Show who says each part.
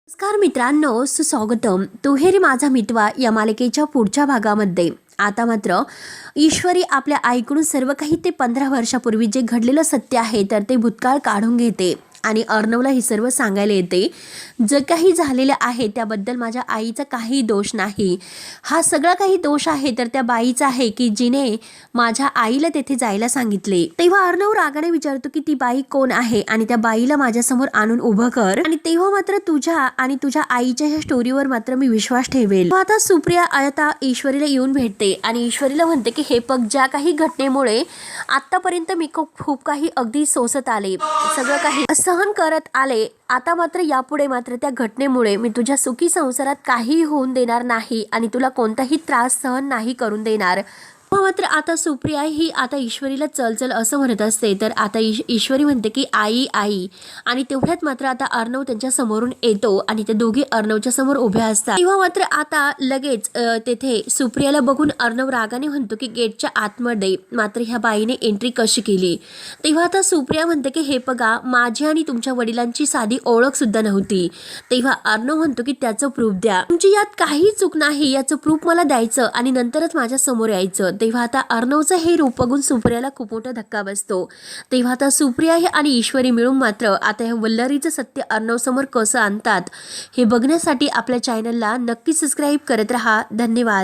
Speaker 1: नमस्कार मित्रांनो, सुस्वागतम. तुहेरी माझा मितवा या मालिकेच्या पुढच्या भागामध्ये आता मात्र ईश्वरी आपल्या आईकडून सर्व काही ते 15 वर्षापूर्वी जे घडलेलं सत्य आहे तर ते भूतकाळ काढून घेते आणि अर्णवला हे सर्व सांगायला येते. जे काही झालेलं आहे त्याबद्दल माझ्या आईचा काही दोष नाही. हा सगळा काही दोष आहे तर त्या बाईचा आहे की जिने माझ्या आईला तेथे जायला सांगितले. तेव्हा अर्णव रागाने विचारतो की ती बाई कोण आहे आणि त्या बाईला माझ्यासमोर आणून उभं कर आणि तेव्हा मात्र तुझ्या आणि तुझ्या आईच्या ह्या स्टोरीवर मात्र मी विश्वास ठेवेल. आता सुप्रिया आता ईश्वरीला येऊन भेटते आणि ईश्वरीला म्हणते की हे पग ज्या काही घटनेमुळे आतापर्यंत मी खूप काही अगदी सोसत आले, सगळं काही सहन करत आले, आता मात्र यापुढे मात्र त्या घटनेमुळे मी तुझ्या सुखी संसारात काही होऊन देणार नाही आणि तुला कोणताही त्रास सहन नाही करून देणार. मात्र आता सुप्रिया ही आता ईश्वरीला चल चल असं म्हणत असते तर आता ईश्वरी म्हणते की आई आई आणि तेवढ्यात मात्र आता अर्णव त्यांच्या समोरून येतो आणि ते दोघे अर्णवच्या समोर उभ्या असतात. तेव्हा मात्र आता लगेच तेथे सुप्रियाला बघून अर्णव रागाने म्हणतो की गेटच्या आतमध्ये मात्र ह्या बाईने एंट्री कशी केली. तेव्हा आता सुप्रिया म्हणते की हे बघा, माझी आणि तुमच्या वडिलांची साधी ओळख सुद्धा नव्हती. तेव्हा अर्णव म्हणतो की त्याचं प्रूफ द्या, तुमची यात काही चूक नाही, याचं प्रूफ मला द्यायचं आणि नंतरच माझ्या समोर यायचं. तेव्हा आता अर्णवचं हे रूप बघून सुप्रियाला खूप मोठा धक्का बसतो. तेव्हा आता सुप्रिया आणि ईश्वरी मिळून मात्र आता ह्या वल्लरीचं सत्य अर्णव समोर कसं आणतात हे बघण्यासाठी आपल्या चॅनलला नक्की सबस्क्राईब करत राहा. धन्यवाद.